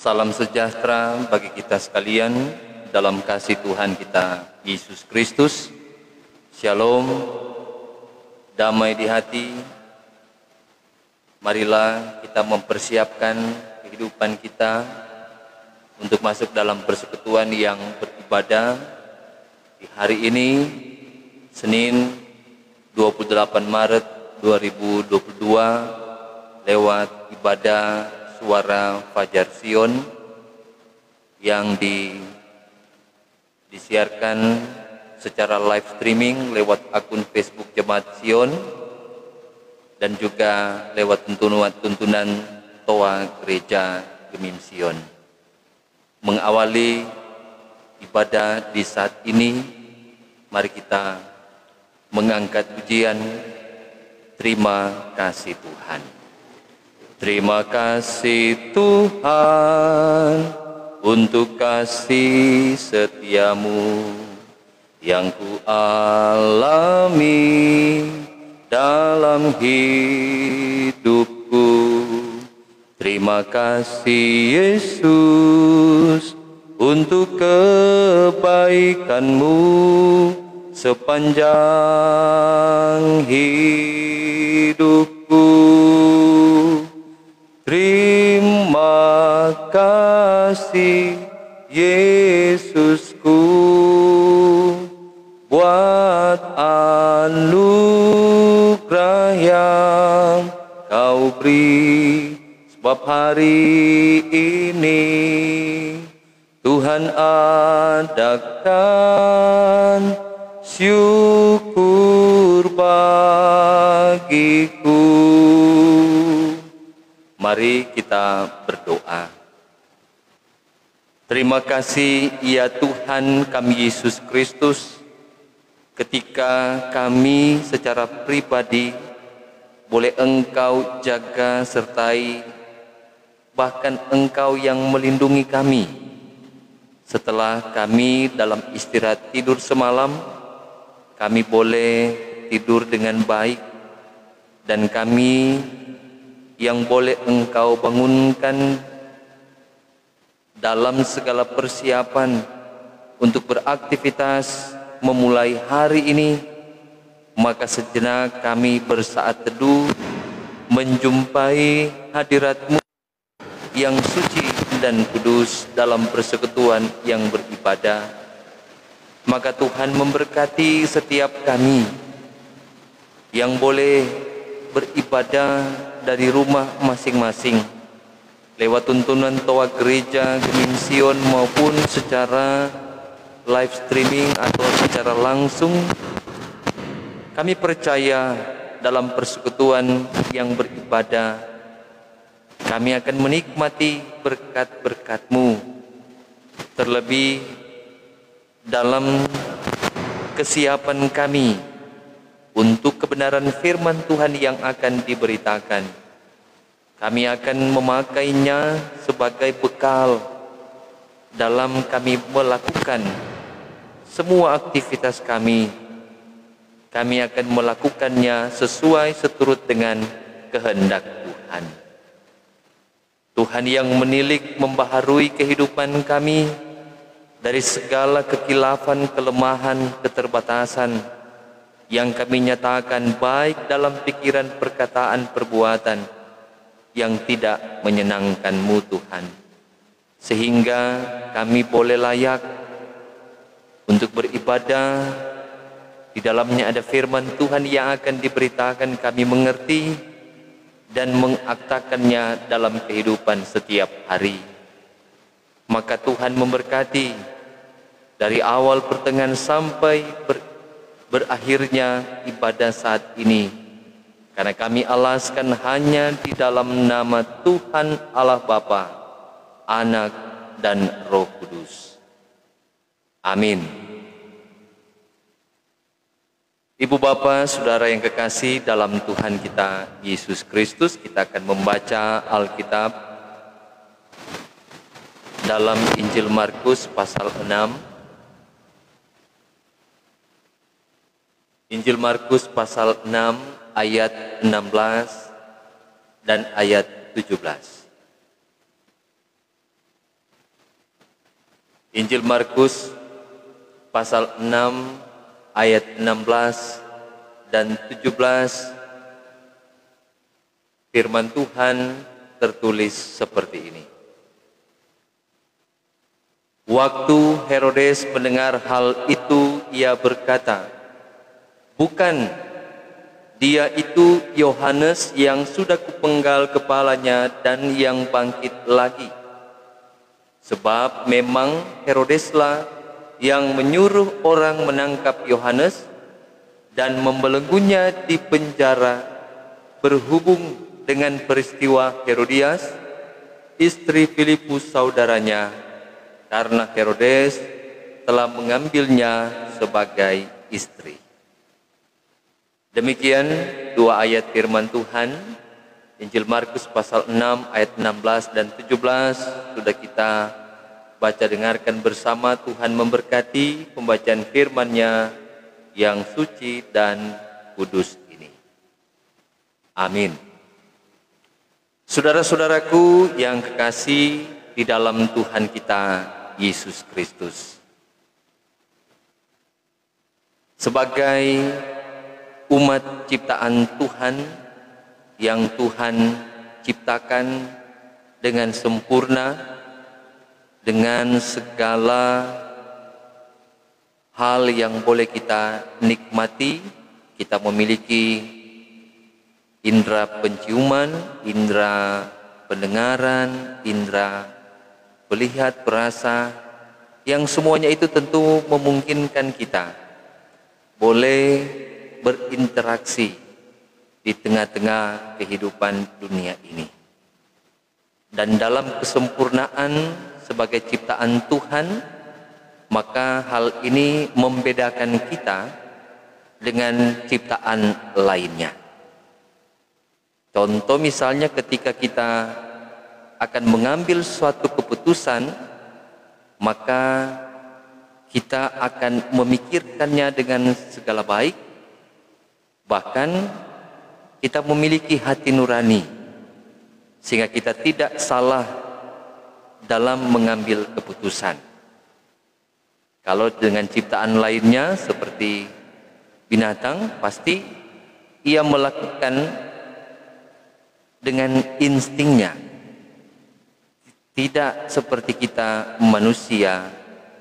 Salam sejahtera bagi kita sekalian dalam kasih Tuhan kita Yesus Kristus. Shalom, damai di hati. Marilah kita mempersiapkan kehidupan kita untuk masuk dalam persekutuan yang beribadah di hari ini, Senin 28 Maret 2022, lewat ibadah Suara Fajar Sion yang disiarkan secara live streaming lewat akun Facebook Jemaat Sion dan juga lewat tuntunan Toa Gereja Gemim Sion. Mengawali ibadah di saat ini, mari kita mengangkat pujian Terima Kasih Tuhan. Terima kasih Tuhan untuk kasih setiamu yang ku alami dalam hidupku. Terima kasih Yesus untuk kebaikanmu sepanjang hidupku. Terima kasih Yesusku buat anugerah yang kau beri, sebab hari ini Tuhan adakan syukur bagiku. Mari kita berdoa. Terima kasih ya Tuhan kami Yesus Kristus, ketika kami secara pribadi boleh Engkau jaga sertai, bahkan Engkau yang melindungi kami. Setelah kami dalam istirahat tidur semalam, kami boleh tidur dengan baik, dan kami yang boleh Engkau bangunkan dalam segala persiapan untuk beraktivitas memulai hari ini. Maka sejenak kami bersaat teduh menjumpai hadirat-Mu yang suci dan kudus dalam persekutuan yang beribadah. Maka Tuhan memberkati setiap kami yang boleh beribadah dari rumah masing-masing lewat tuntunan Toa Gereja Gemim Sion maupun secara live streaming atau secara langsung. Kami percaya dalam persekutuan yang beribadah kami akan menikmati berkat-berkat-Mu, terlebih dalam kesiapan kami untuk kebenaran firman Tuhan yang akan diberitakan. Kami akan memakainya sebagai bekal dalam kami melakukan semua aktivitas kami. Kami akan melakukannya sesuai seturut dengan kehendak Tuhan. Tuhan yang menilik membaharui kehidupan kami dari segala kekilafan, kelemahan, keterbatasan yang kami nyatakan baik dalam pikiran, perkataan, perbuatan yang tidak menyenangkan-Mu Tuhan, sehingga kami boleh layak untuk beribadah. Di dalamnya ada firman Tuhan yang akan diberitakan, kami mengerti dan mengaktakannya dalam kehidupan setiap hari. Maka Tuhan memberkati dari awal, pertengahan sampai berakhirnya ibadah saat ini, karena kami alaskan hanya di dalam nama Tuhan Allah Bapa, Anak dan Roh Kudus. Amin. Ibu bapak saudara yang kekasih dalam Tuhan kita Yesus Kristus, kita akan membaca Alkitab dalam Injil Markus pasal 6. Injil Markus pasal 6 ayat 16 dan ayat 17. Injil Markus pasal 6 ayat 16 dan 17, firman Tuhan tertulis seperti ini. Waktu Herodes mendengar hal itu, ia berkata, "Bukan dia itu Yohanes yang sudah kupenggal kepalanya dan yang bangkit lagi?" Sebab memang Herodeslah yang menyuruh orang menangkap Yohanes dan membelenggunya di penjara berhubung dengan peristiwa Herodias, istri Filipus saudaranya, karena Herodes telah mengambilnya sebagai istri. Demikian dua ayat firman Tuhan, Injil Markus pasal 6 ayat 16 dan 17 sudah kita baca dengarkan bersama. Tuhan memberkati pembacaan firman-Nya yang suci dan kudus ini. Amin. Saudara-saudaraku yang kekasih di dalam Tuhan kita Yesus Kristus, sebagai umat ciptaan Tuhan yang Tuhan ciptakan dengan sempurna, dengan segala hal yang boleh kita nikmati. Kita memiliki indera penciuman, indera pendengaran, indera melihat, perasa, yang semuanya itu tentu memungkinkan kita boleh berinteraksi di tengah-tengah kehidupan dunia ini. Dan dalam kesempurnaan sebagai ciptaan Tuhan, maka hal ini membedakan kita dengan ciptaan lainnya. Contoh misalnya ketika kita akan mengambil suatu keputusan, maka kita akan memikirkannya dengan segala baik. Bahkan kita memiliki hati nurani, sehingga kita tidak salah dalam mengambil keputusan. Kalau dengan ciptaan lainnya seperti binatang, pasti ia melakukan dengan instingnya. Tidak seperti kita manusia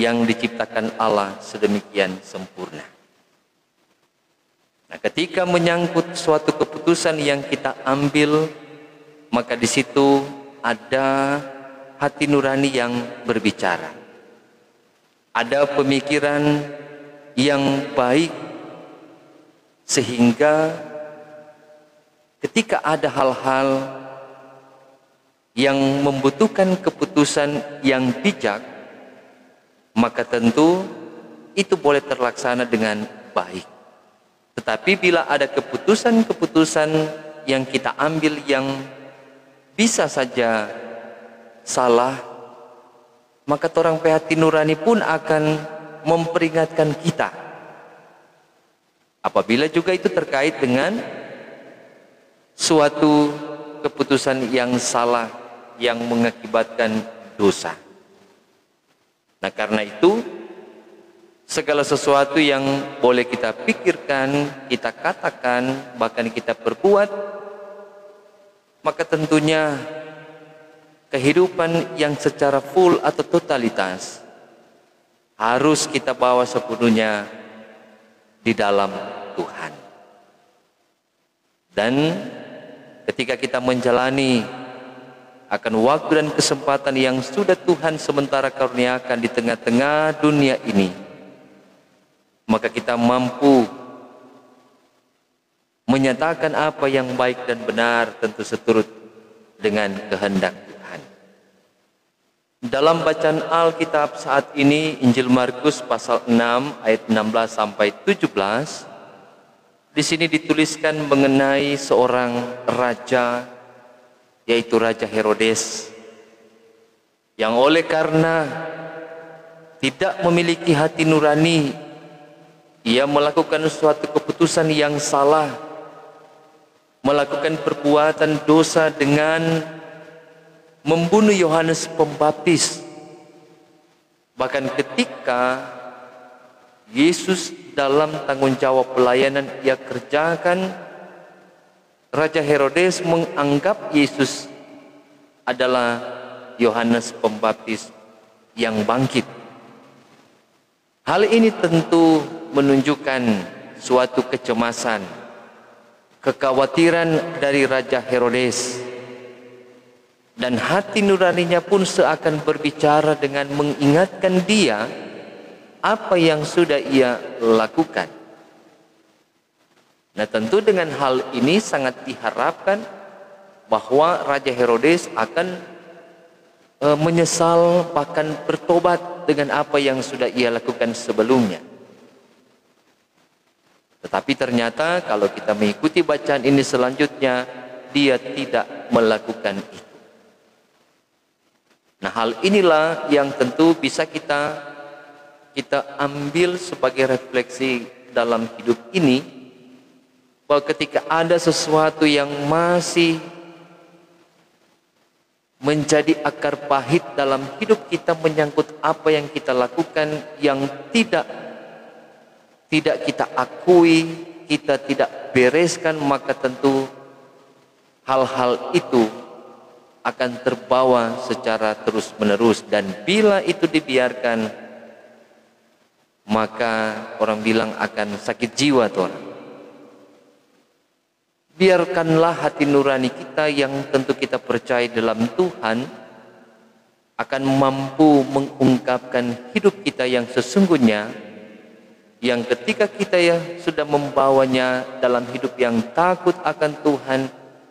yang diciptakan Allah sedemikian sempurna. Nah, ketika menyangkut suatu keputusan yang kita ambil, maka di situ ada hati nurani yang berbicara. Ada pemikiran yang baik, sehingga ketika ada hal-hal yang membutuhkan keputusan yang bijak, maka tentu itu boleh terlaksana dengan baik. Tetapi bila ada keputusan-keputusan yang kita ambil yang bisa saja salah, maka orang hati nurani pun akan memperingatkan kita. Apabila juga itu terkait dengan suatu keputusan yang salah yang mengakibatkan dosa. Nah, karena itu segala sesuatu yang boleh kita pikirkan, kita katakan, bahkan kita perbuat, maka tentunya kehidupan yang secara full atau totalitas harus kita bawa sepenuhnya di dalam Tuhan. Dan ketika kita menjalani akan waktu dan kesempatan yang sudah Tuhan sementara karuniakan di tengah-tengah dunia ini, maka kita mampu menyatakan apa yang baik dan benar, tentu seturut dengan kehendak Tuhan. Dalam bacaan Alkitab saat ini, Injil Markus pasal 6 ayat 16 sampai 17, di sini dituliskan mengenai seorang raja, yaitu Raja Herodes, yang oleh karena tidak memiliki hati nurani, ia melakukan suatu keputusan yang salah, melakukan perbuatan dosa dengan membunuh Yohanes Pembaptis. Bahkan ketika Yesus dalam tanggung jawab pelayanan ia kerjakan, Raja Herodes menganggap Yesus adalah Yohanes Pembaptis yang bangkit. Hal ini tentu menunjukkan suatu kecemasan, kekhawatiran dari Raja Herodes, dan hati nuraninya pun seakan berbicara dengan mengingatkan dia apa yang sudah ia lakukan. Nah, tentu dengan hal ini sangat diharapkan bahwa Raja Herodes akan menyesal, bahkan bertobat dengan apa yang sudah ia lakukan sebelumnya. Tetapi ternyata kalau kita mengikuti bacaan ini selanjutnya, dia tidak melakukan itu. Nah, hal inilah yang tentu bisa kita ambil sebagai refleksi dalam hidup ini, bahwa ketika ada sesuatu yang masih menjadi akar pahit dalam hidup kita, menyangkut apa yang kita lakukan yang tidak kita akui, kita tidak bereskan, maka tentu hal-hal itu akan terbawa secara terus-menerus, dan bila itu dibiarkan, maka orang bilang akan sakit jiwa tuh orang. Biarkanlah hati nurani kita yang tentu kita percaya dalam Tuhan akan mampu mengungkapkan hidup kita yang sesungguhnya, yang ketika kita ya sudah membawanya dalam hidup yang takut akan Tuhan,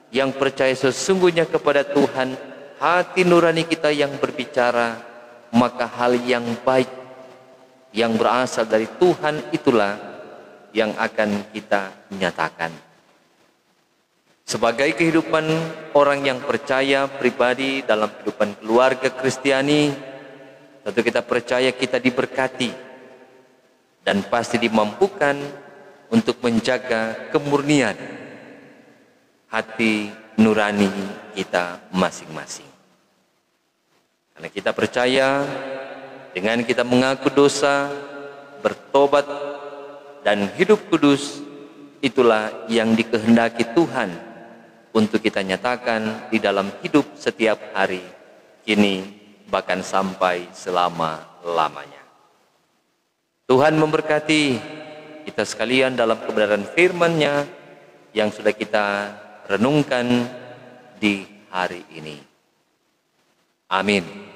yang percaya sesungguhnya kepada Tuhan, hati nurani kita yang berbicara, maka hal yang baik yang berasal dari Tuhan itulah yang akan kita nyatakan. Sebagai kehidupan orang yang percaya pribadi dalam kehidupan keluarga Kristiani, tentu kita percaya kita diberkati dan pasti dimampukan untuk menjaga kemurnian hati nurani kita masing-masing. Karena kita percaya dengan kita mengaku dosa, bertobat, dan hidup kudus, itulah yang dikehendaki Tuhan untuk kita nyatakan di dalam hidup setiap hari, kini bahkan sampai selama-lamanya. Tuhan memberkati kita sekalian dalam kebenaran firman-Nya yang sudah kita renungkan di hari ini. Amin.